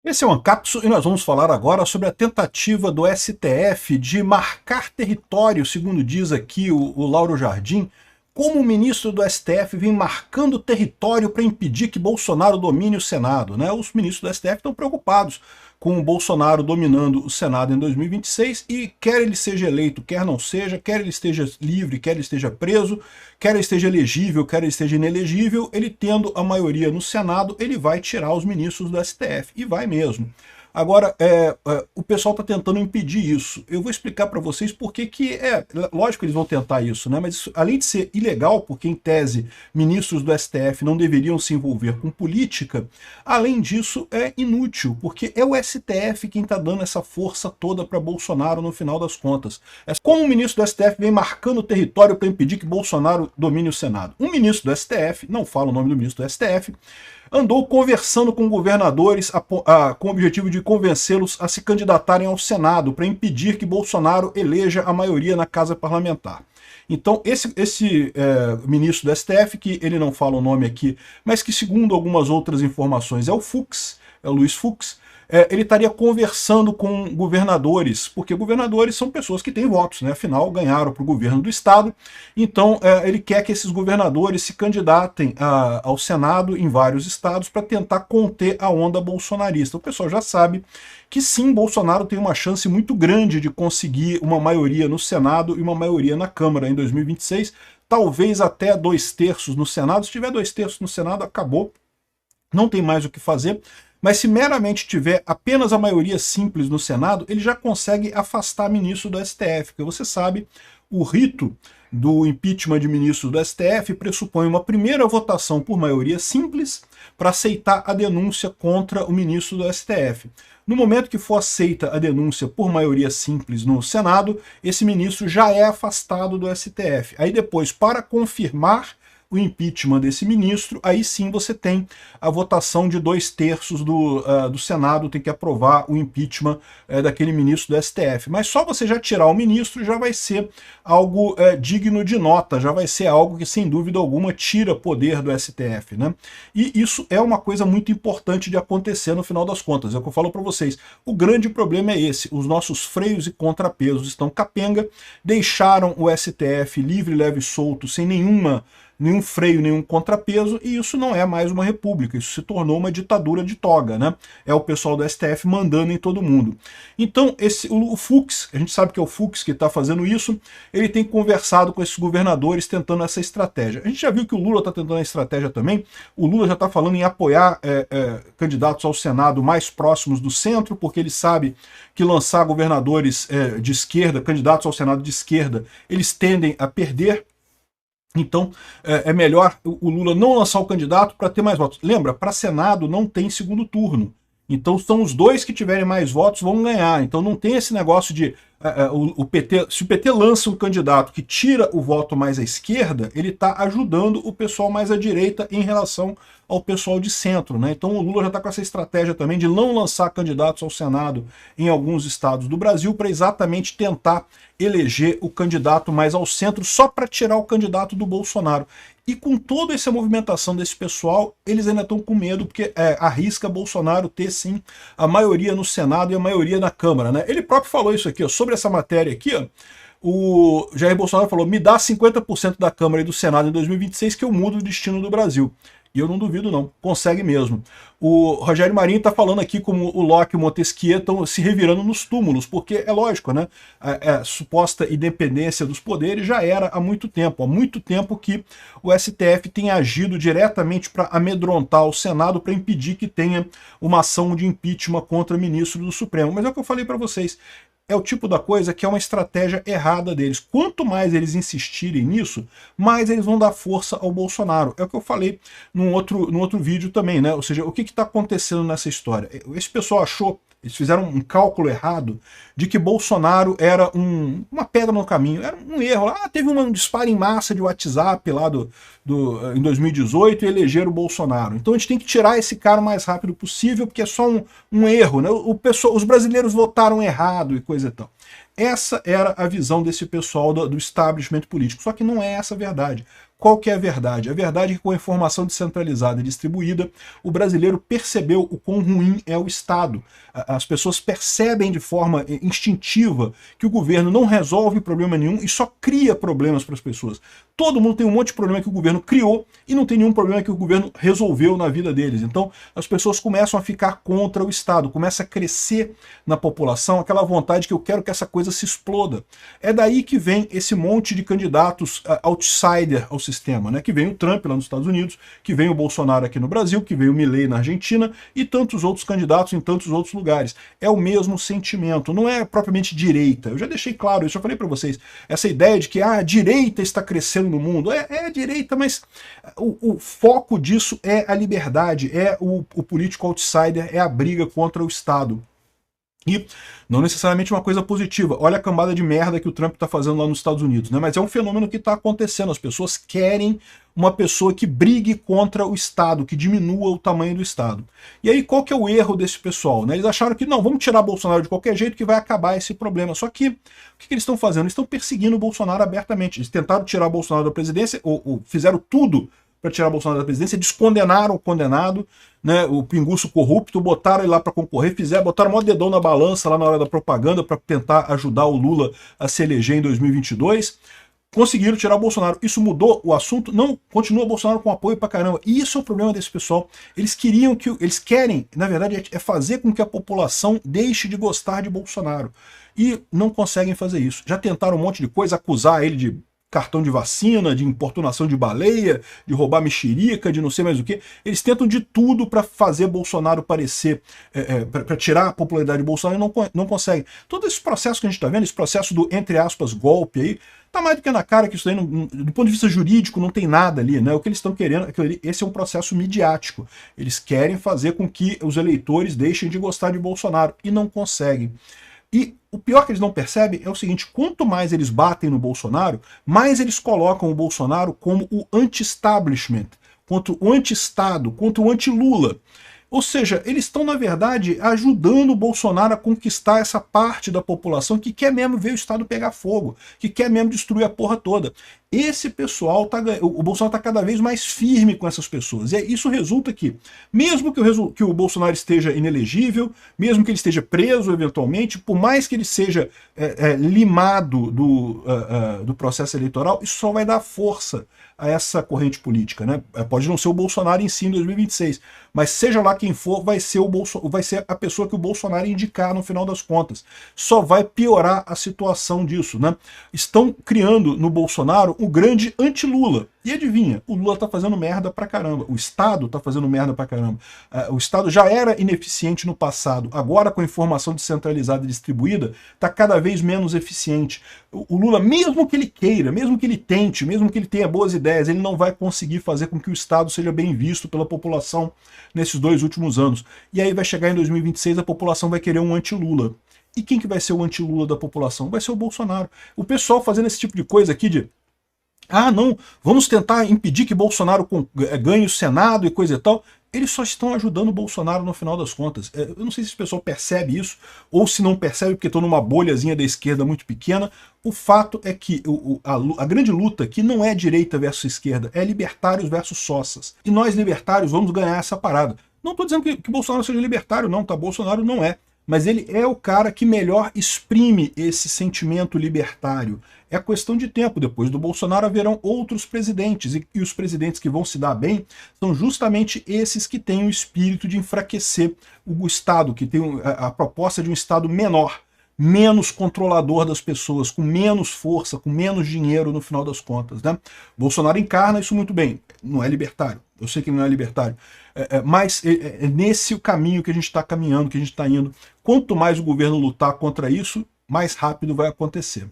Esse é o Ancapso e nós vamos falar agora sobre a tentativa do STF de marcar território, segundo diz aqui o Lauro Jardim, como o ministro do STF vem marcando território para impedir que Bolsonaro domine o Senado, né? Os ministros do STF estão preocupados com o Bolsonaro dominando o Senado em 2026 e quer ele seja eleito, quer não seja, quer ele esteja livre, quer ele esteja preso, quer ele esteja elegível, quer ele esteja inelegível, ele tendo a maioria no Senado, ele vai tirar os ministros do STF, e vai mesmo. Agora, o pessoal está tentando impedir isso. Eu vou explicar para vocês por que lógico que eles vão tentar isso, né? Mas isso, além de ser ilegal, porque em tese ministros do STF não deveriam se envolver com política, além disso é inútil, porque é o STF quem está dando essa força toda para Bolsonaro no final das contas. É como o ministro do STF vem marcando o território para impedir que Bolsonaro domine o Senado. Um ministro do STF, não fala o nome do ministro do STF, andou conversando com governadores com o objetivo de convencê-los a se candidatarem ao Senado para impedir que Bolsonaro eleja a maioria na Casa Parlamentar. Então, esse ministro do STF, que ele não fala o nome aqui, mas que segundo algumas outras informações é o Fux, é o Luiz Fux, ele estaria conversando com governadores, porque governadores são pessoas que têm votos, né? Afinal, ganharam para o governo do estado, então ele quer que esses governadores se candidatem ao Senado em vários estados para tentar conter a onda bolsonarista. O pessoal já sabe que sim, Bolsonaro tem uma chance muito grande de conseguir uma maioria no Senado e uma maioria na Câmara em 2026, talvez até 2/3 no Senado. Se tiver 2/3 no Senado, acabou, não tem mais o que fazer. Mas se meramente tiver apenas a maioria simples no Senado, ele já consegue afastar ministro do STF, porque você sabe, o rito do impeachment de ministros do STF pressupõe uma primeira votação por maioria simples para aceitar a denúncia contra o ministro do STF. No momento que for aceita a denúncia por maioria simples no Senado, esse ministro já é afastado do STF. Aí depois, para confirmar o impeachment desse ministro, aí sim você tem a votação de 2/3 do Senado, tem que aprovar o impeachment daquele ministro do STF. Mas só você já tirar o ministro já vai ser algo digno de nota, já vai ser algo que sem dúvida alguma tira poder do STF, né? E isso é uma coisa muito importante de acontecer no final das contas. É o que eu falo para vocês. O grande problema é esse: os nossos freios e contrapesos estão capenga, deixaram o STF livre, leve e solto, sem nenhum freio, nenhum contrapeso, e isso não é mais uma república, isso se tornou uma ditadura de toga, né? É o pessoal do STF mandando em todo mundo. Então, o Fux, a gente sabe que é o Fux que está fazendo isso, ele tem conversado com esses governadores tentando essa estratégia. A gente já viu que o Lula está tentando a estratégia também, o Lula já está falando em apoiar candidatos ao Senado mais próximos do centro, porque ele sabe que lançar governadores de esquerda, candidatos ao Senado de esquerda, eles tendem a perder. Então, é melhor o Lula não lançar o candidato para ter mais votos. Lembra, para Senado não tem segundo turno. Então, são os dois que tiverem mais votos vão ganhar. Então, não tem esse negócio de o PT... Se o PT lança um candidato que tira o voto mais à esquerda, ele está ajudando o pessoal mais à direita em relação ao pessoal de centro, né? Então, o Lula já está com essa estratégia também de não lançar candidatos ao Senado em alguns estados do Brasil para exatamente tentar eleger o candidato mais ao centro só para tirar o candidato do Bolsonaro. E com toda essa movimentação desse pessoal, eles ainda estão com medo, porque arrisca Bolsonaro ter sim a maioria no Senado e a maioria na Câmara, né? Ele próprio falou isso aqui, ó, sobre essa matéria aqui, ó. O Jair Bolsonaro falou: me dá 50% da Câmara e do Senado em 2026 que eu mudo o destino do Brasil. E eu não duvido não, consegue mesmo. O Rogério Marinho está falando aqui como o Locke e o Montesquieu estão se revirando nos túmulos, porque é lógico, né? A suposta independência dos poderes já era há muito tempo que o STF tem agido diretamente para amedrontar o Senado, para impedir que tenha uma ação de impeachment contra ministro do Supremo. Mas é o que eu falei para vocês, é o tipo da coisa que é uma estratégia errada deles. Quanto mais eles insistirem nisso, mais eles vão dar força ao Bolsonaro. É o que eu falei num outro vídeo também, né? Ou seja, o que está acontecendo nessa história? Esse pessoal achou, eles fizeram um cálculo errado de que Bolsonaro era uma pedra no caminho, era um erro. Teve um disparo em massa de WhatsApp lá em 2018 e elegeram o Bolsonaro. Então a gente tem que tirar esse cara o mais rápido possível, porque é só um erro, né? Os brasileiros votaram errado e coisa e tal. Essa era a visão desse pessoal do establishment político, só que não é essa a verdade. Qual que é a verdade? A verdade é que com a informação descentralizada e distribuída, o brasileiro percebeu o quão ruim é o Estado. As pessoas percebem de forma instintiva que o governo não resolve problema nenhum e só cria problemas para as pessoas. Todo mundo tem um monte de problema que o governo criou e não tem nenhum problema que o governo resolveu na vida deles. Então as pessoas começam a ficar contra o Estado, começa a crescer na população aquela vontade que eu quero que essa coisa se exploda. É daí que vem esse monte de candidatos outsider ao sistema, né? Que vem o Trump lá nos Estados Unidos, que vem o Bolsonaro aqui no Brasil, que vem o Milei na Argentina e tantos outros candidatos em tantos outros lugares. É o mesmo sentimento, não é propriamente direita. Eu já deixei claro isso, eu falei para vocês. Essa ideia de que a direita está crescendo no mundo, é a direita, mas o foco disso é a liberdade, é o político outsider, é a briga contra o Estado. E não necessariamente uma coisa positiva. Olha a cambada de merda que o Trump está fazendo lá nos Estados Unidos, né? Mas é um fenômeno que está acontecendo. As pessoas querem uma pessoa que brigue contra o Estado, que diminua o tamanho do Estado. E aí qual que é o erro desse pessoal, né? Eles acharam que não, vamos tirar Bolsonaro de qualquer jeito que vai acabar esse problema. Só que o que eles estão fazendo? Eles estão perseguindo o Bolsonaro abertamente. Eles tentaram tirar o Bolsonaro da presidência, ou fizeram tudo para tirar o Bolsonaro da presidência, descondenaram o condenado, né, o pinguço corrupto, botaram ele lá para concorrer, botaram o maior dedão na balança lá na hora da propaganda para tentar ajudar o Lula a se eleger em 2022. Conseguiram tirar o Bolsonaro. Isso mudou o assunto? Não, continua o Bolsonaro com apoio pra caramba. E isso é o problema desse pessoal. Eles querem, na verdade, é fazer com que a população deixe de gostar de Bolsonaro. E não conseguem fazer isso. Já tentaram um monte de coisa, acusar ele de cartão de vacina, de importunação de baleia, de roubar mexerica, de não sei mais o que. Eles tentam de tudo para fazer Bolsonaro parecer, para tirar a popularidade de Bolsonaro e não conseguem. Todo esse processo que a gente está vendo, esse processo do, entre aspas, golpe aí, tá mais do que na cara que isso aí, do ponto de vista jurídico, não tem nada ali, né? O que eles estão querendo, esse é um processo midiático. Eles querem fazer com que os eleitores deixem de gostar de Bolsonaro e não conseguem. E o pior que eles não percebem é o seguinte, quanto mais eles batem no Bolsonaro, mais eles colocam o Bolsonaro como o anti-establishment, contra o anti-Estado, contra o anti-Lula. Ou seja, eles estão, na verdade, ajudando o Bolsonaro a conquistar essa parte da população que quer mesmo ver o Estado pegar fogo, que quer mesmo destruir a porra toda. Esse pessoal, o Bolsonaro está cada vez mais firme com essas pessoas. E isso resulta que, mesmo que o Bolsonaro esteja inelegível, mesmo que ele esteja preso eventualmente, por mais que ele seja limado do processo eleitoral, isso só vai dar força a essa corrente política, né? Pode não ser o Bolsonaro em si em 2026, mas seja lá quem for, vai ser a pessoa que o Bolsonaro indicar no final das contas. Só vai piorar a situação disso, né? Estão criando no Bolsonaro o grande anti-Lula. E adivinha, o Lula tá fazendo merda pra caramba, o Estado tá fazendo merda pra caramba. O Estado já era ineficiente no passado, agora com a informação descentralizada e distribuída, tá cada vez menos eficiente. O Lula, mesmo que ele queira, mesmo que ele tente, mesmo que ele tenha boas ideias, ele não vai conseguir fazer com que o Estado seja bem visto pela população nesses 2 últimos anos. E aí vai chegar em 2026, a população vai querer um anti-Lula. E quem que vai ser o anti-Lula da população? Vai ser o Bolsonaro. O pessoal fazendo esse tipo de coisa aqui de não, vamos tentar impedir que Bolsonaro ganhe o Senado e coisa e tal. Eles só estão ajudando o Bolsonaro no final das contas. Eu não sei se o pessoal percebe isso, ou se não percebe porque estão numa bolhazinha da esquerda muito pequena. O fato é que a grande luta aqui não é direita versus esquerda, é libertários versus sossas. E nós libertários vamos ganhar essa parada. Não estou dizendo que Bolsonaro seja libertário não, tá? Bolsonaro não é. Mas ele é o cara que melhor exprime esse sentimento libertário. É questão de tempo. Depois do Bolsonaro haverão outros presidentes, e os presidentes que vão se dar bem são justamente esses que têm o espírito de enfraquecer o Estado, que tem a proposta de um Estado menor, menos controlador das pessoas, com menos força, com menos dinheiro no final das contas, né? Bolsonaro encarna isso muito bem. Não é libertário. Eu sei que ele não é libertário. Mas é nesse o caminho que a gente está caminhando, que a gente está indo. Quanto mais o governo lutar contra isso, mais rápido vai acontecer.